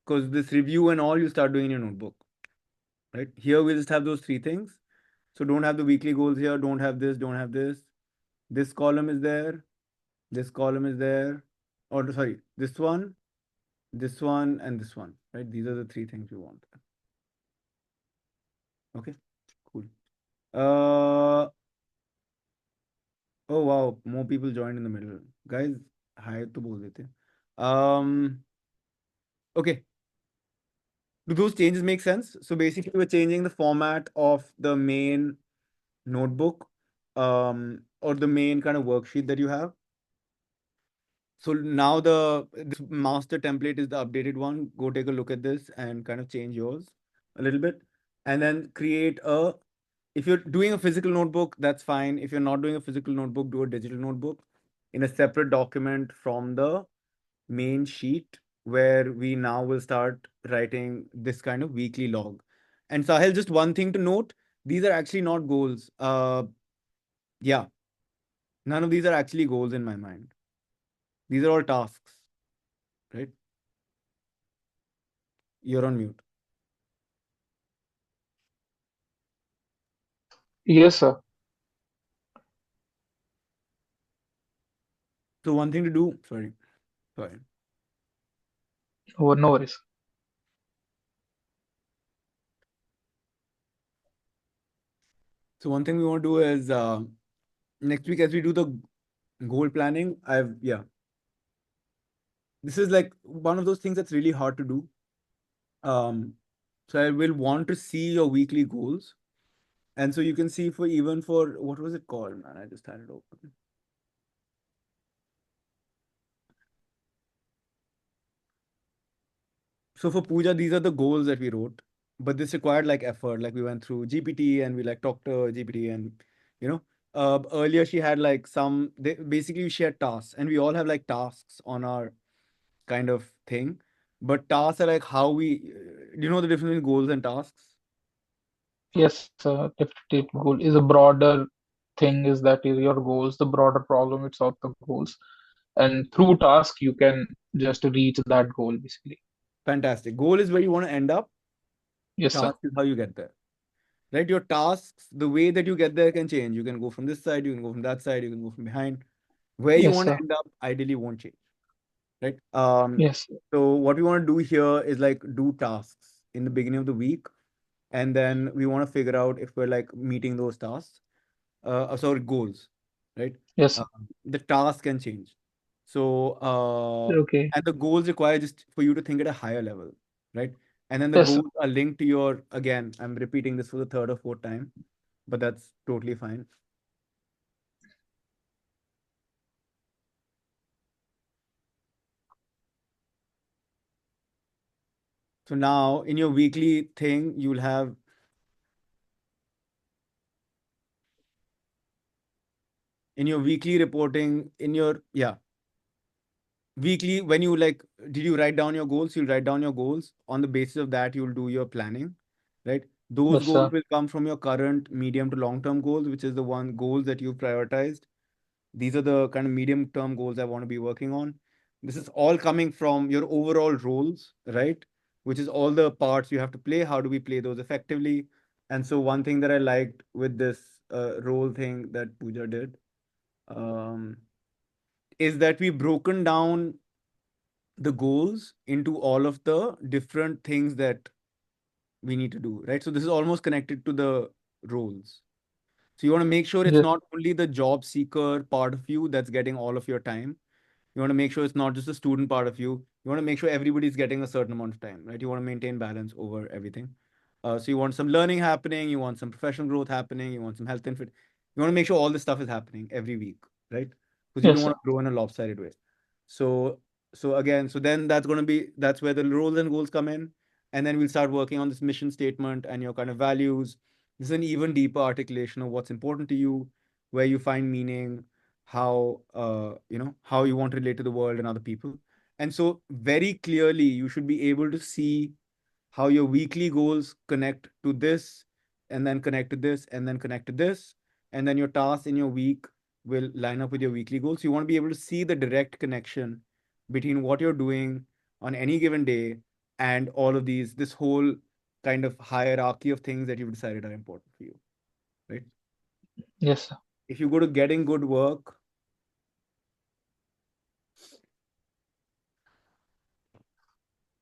because this review and all you start doing in your notebook, right? Here we just have those three things. So don't have the weekly goals here. Don't have this. Don't have this. This column is there. This column is there. Or sorry, this one, and this one, right? These are the three things we want. Okay, cool. Uh, oh wow, more people joined in the middle. Guys, hi to bol dete. Okay. Do those changes make sense? So basically, we're changing the format of the main notebook, or the main kind of worksheet that you have. So now this master template is the updated one. Go take a look at this and kind of change yours a little bit, and then create a. If you're doing a physical notebook, that's fine. If you're not doing a physical notebook, do a digital notebook in a separate document from the main sheet where we now will start writing this kind of weekly log. And Sahil, just one thing to note, these are actually not goals. Yeah, none of these are actually goals in my mind. These are all tasks, right? You're on mute. Yes, sir. So one thing to do, sorry. Oh, no worries. So one thing we want to do is next week as we do the goal planning, this is like one of those things that's really hard to do. So I will want to see your weekly goals. And so you can see for what was it called, man? I just had it open. So for Pooja, these are the goals that we wrote, but this required like effort. Like we went through GPT and we like talked to GPT and you know, earlier she had like basically she had tasks and we all have like tasks on our kind of thing. But tasks are like how do you know the difference between goals and tasks? Yes, definitely. Goal is a broader thing, is that is your goals, the broader problem, it's of the goals. And through task, you can just reach that goal, basically. Fantastic. Goal is where you want to end up. Yes, sir. Task is how you get there. Right? Your tasks, the way that you get there can change. You can go from this side, you can go from that side, you can go from behind. Where you Yes, want to sir. end up ideally won't change. Right? Yes. So what we want to do here is like do tasks in the beginning of the week, and then we want to figure out if we're like meeting those tasks. Sorry, goals, right? Yes, sir. The task can change. So, Okay. and the goals require just for you to think at a higher level, right? And then the Yes, sir. goals are linked to your, again, I'm repeating this for the third or fourth time, but that's totally fine. So now in your weekly thing, you'll have in your weekly reporting, weekly, when you like, did you write down your goals? You'll write down your goals. On the basis of that, you'll do your planning, right? Those Yes, goals sir. will come from your current medium to long term goals, which is the one goals that you've prioritized. These are the kind of medium term goals I want to be working on. This is all coming from your overall roles, right? Which is all the parts you have to play. How do we play those effectively? And so, one thing that I liked with this role thing that Pooja did um, is that we've broken down the goals into all of the different things that we need to do, right? So this is almost connected to the roles. So you want to make sure it's Yes. not only the job seeker part of you that's getting all of your time. You want to make sure it's not just the student part of you. You want to make sure everybody's getting a certain amount of time, right? You want to maintain balance over everything. So you want some learning happening, you want some professional growth happening, you want some health and fit. You want to make sure all this stuff is happening every week, right? Because you don't Yes, want sir. to grow in a lopsided way. So so then that's where the roles and goals come in. And then we'll start working on this mission statement and your kind of values. This is an even deeper articulation of what's important to you, where you find meaning, how how you want to relate to the world and other people. And so very clearly you should be able to see how your weekly goals connect to this, and then connect to this, and then connect to this, and then your tasks in your week will line up with your weekly goals. So you want to be able to see the direct connection between what you're doing on any given day and all of this whole kind of hierarchy of things that you've decided are important for you, right? Yes, sir. If you go to getting good work,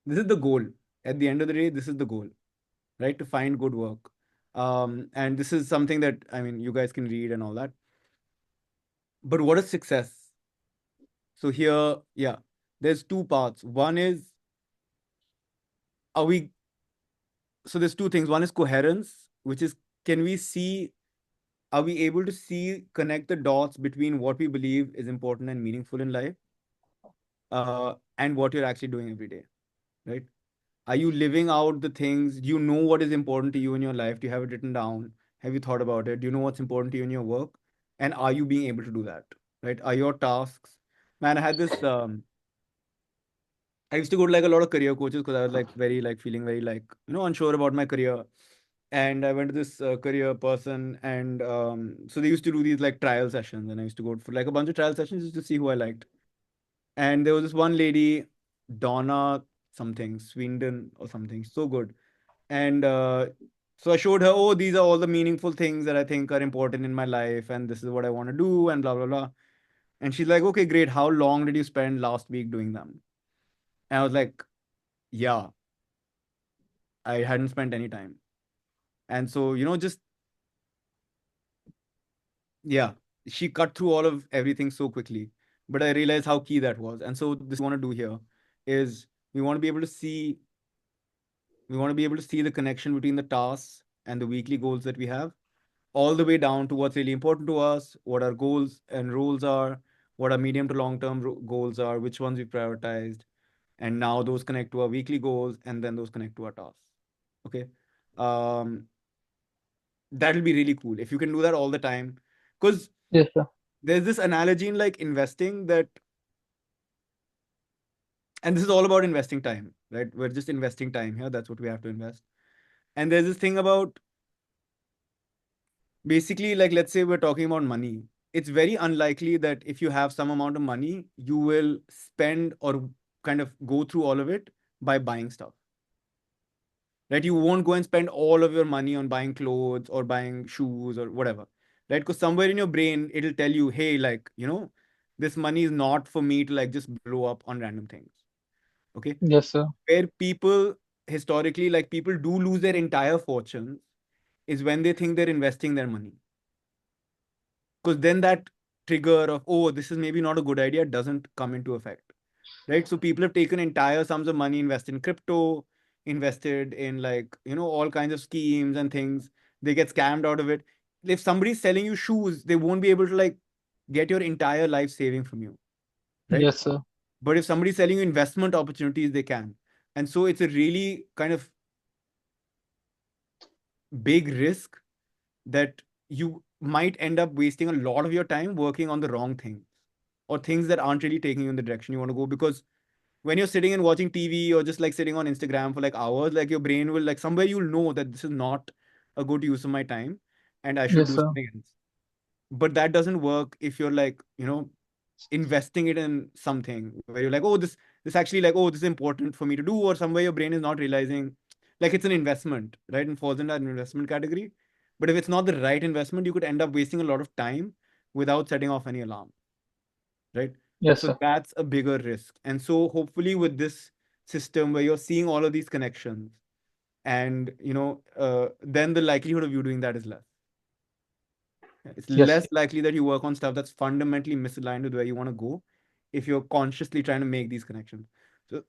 this is the goal. At the end of the day, this is the goal, right? To find good work. And this is something that, I mean, you guys can read and all that. But what is success? So here, yeah, there's two parts. One is, are we, so there's two things. One is coherence, which is, can we see, are we able to see, connect the dots between what we believe is important and meaningful in life and what you're actually doing every day, right? Are you living out the things? Do you know what is important to you in your life? Do you have it written down? Have you thought about it? Do you know what's important to you in your work? And are you being able to do that? Right? Are your tasks? Man, I had this. I used to go to like a lot of career coaches because I was like very like feeling very like unsure about my career. and I went to this career person, and so they used to do these like trial sessions, and I used to go for like a bunch of trial sessions just to see who I liked. And there was this one lady, Donna something, Swindon or something, so good. And so I showed her, oh, these are all the meaningful things that I think are important in my life, and this is what I want to do, and blah blah blah. And she's like, okay, great. How long did you spend last week doing them? And I was like, yeah, I hadn't spent any time. And so, just, yeah, she cut through all of everything so quickly. But I realized how key that was. And so this want to do here is we want to be able to see, the connection between the tasks and the weekly goals that we have, all the way down to what's really important to us, what our goals and roles are, what our medium to long term goals are, which ones we prioritized, and now those connect to our weekly goals, and then those connect to our tasks. Okay. um that'll be really cool if you can do that all the time, because Yes, sir. there's this analogy in like investing that, and this is all about investing time, right? We're just investing time here. That's what we have to invest. And there's this thing about, basically, like, let's say we're talking about money. It's very unlikely that if you have some amount of money, you will spend or kind of go through all of it by buying stuff, right? You won't go and spend all of your money on buying clothes or buying shoes or whatever, right? Because somewhere in your brain, it'll tell you, hey, like, this money is not for me to like just blow up on random things. Okay. Yes, sir. Where people historically, like, people do lose their entire fortunes is when they think they're investing their money. Because then that trigger of, oh, this is maybe not a good idea, doesn't come into effect. Right. So people have taken entire sums of money, invested in crypto, invested in like, all kinds of schemes and things. They get scammed out of it. If somebody's selling you shoes, they won't be able to like get your entire life saving from you. Right. Yes, sir. But if somebody's selling you investment opportunities, they can. And so it's a really kind of big risk that you might end up wasting a lot of your time working on the wrong things, or things that aren't really taking you in the direction you want to go. Because when you're sitting and watching TV or just like sitting on Instagram for like hours, like your brain will like somewhere you'll know that this is not a good use of my time and I should Yes, do sir. something else. But that doesn't work if you're like, investing it in something where you're like, oh, this actually, like, oh, this is important for me to do, or somewhere your brain is not realizing like it's an investment, right? And falls in that investment category. But if it's not the right investment, you could end up wasting a lot of time without setting off any alarm, right? Yes, So sir. that's a bigger risk. And so hopefully with this system where you're seeing all of these connections, and then the likelihood of you doing that is less. It's Yes, less likely that you work on stuff that's fundamentally misaligned with where you want to go if you're consciously trying to make these connections. So,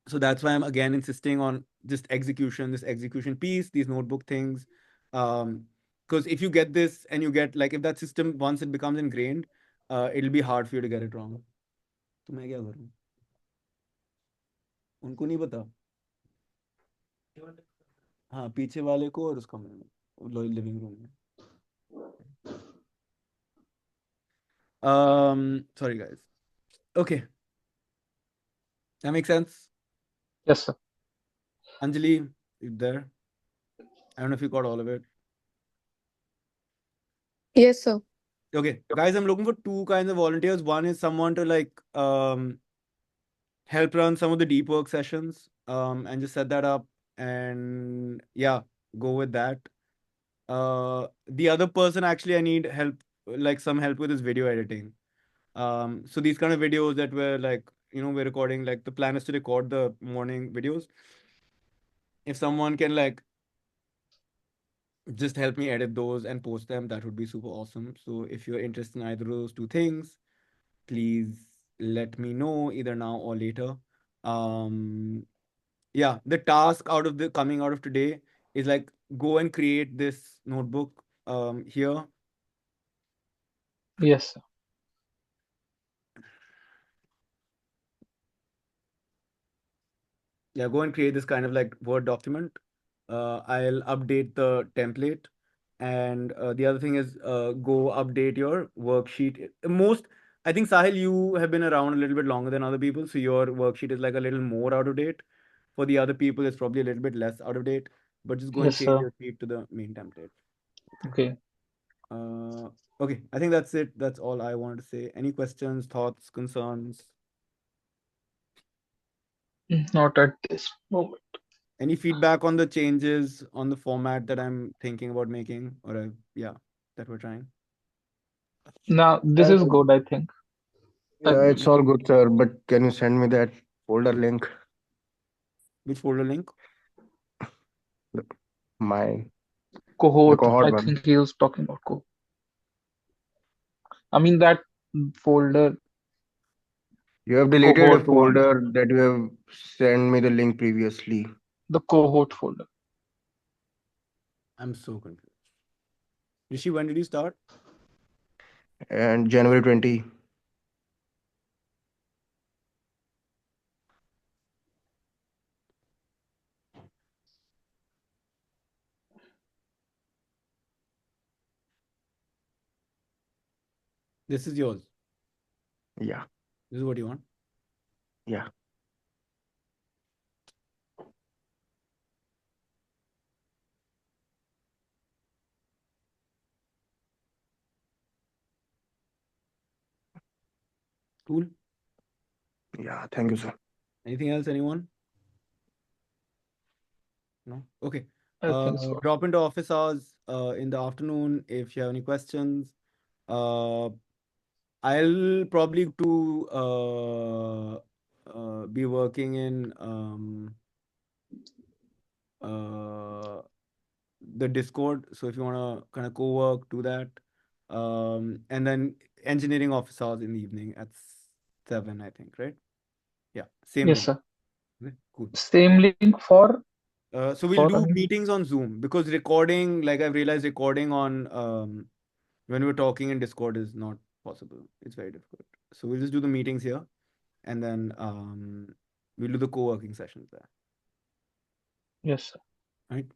so that's why I'm again insisting on just execution, this execution piece, these notebook things. Because if you get this and you get like, if that system, once it becomes ingrained, it'll be hard for you to get it wrong. तो मैं क्या करूं? उनको नहीं पता. हाँ, पीछे वाले को और उसका लिविंग रूम में. Sorry guys. Okay. That makes sense. yes, sir. Anjali, you there? I don't know if you got all of it. Yes, sir. Okay, guys, I'm looking for two kinds of volunteers. One is someone to like help run some of the deep work sessions, and just set that up, and yeah, go with that. The other person, actually, I need help, like some help with his video editing. So these kind of videos that we're like, we're recording, like the plan is to record the morning videos. If someone can like just help me edit those and post them, that would be super awesome. So if you're interested in either of those two things, please let me know either now or later. Yeah, the task coming out of today is like, go and create this notebook here. Yes, sir. Yeah, go and create this kind of like Word document. I'll update the template. And the other thing is, go update your worksheet. I think, Sahil, you have been around a little bit longer than other people, so your worksheet is like a little more out of date. For the other people, it's probably a little bit less out of date, but just go and Yes, change sir. your feed to the main template. Okay. Okay, I think that's it. That's all I wanted to say. Any questions, thoughts, concerns? Not at this moment. Any feedback on the changes on the format that I'm thinking about making, or that we're trying? Now, this is good, I think. Yeah, it's all good, sir. But can you send me that folder link? Which folder link? My Cohort. cohort I one. think he was talking about cohort. I mean that folder, You have deleted a cohort one, folder that you have sent me the link previously. the cohort folder. I'm so confused. Rishi, when did you start? And January 20. This is yours. Yeah. This is what you want. Yeah. Cool. Yeah. Thank you, sir. Anything else, anyone? No? Okay. I think so. Drop into office hours in the afternoon if you have any questions. I'll probably be working in the Discord. So if you want to kind of co-work, do that. And then engineering office hours in the evening at 7, I think, right? Yeah, same Yes, link. sir. Okay, cool. Same link for So we'll do running. meetings on Zoom because recording, like I've realized, recording on when we're talking in Discord is not possible. It's very difficult. So we'll just do the meetings here, and then we'll do the co-working sessions there. Yes, sir. Right?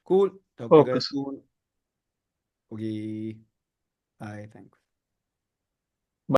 Cool. Talk to you Okay, guys sir. soon. Okay. Bye. Thanks.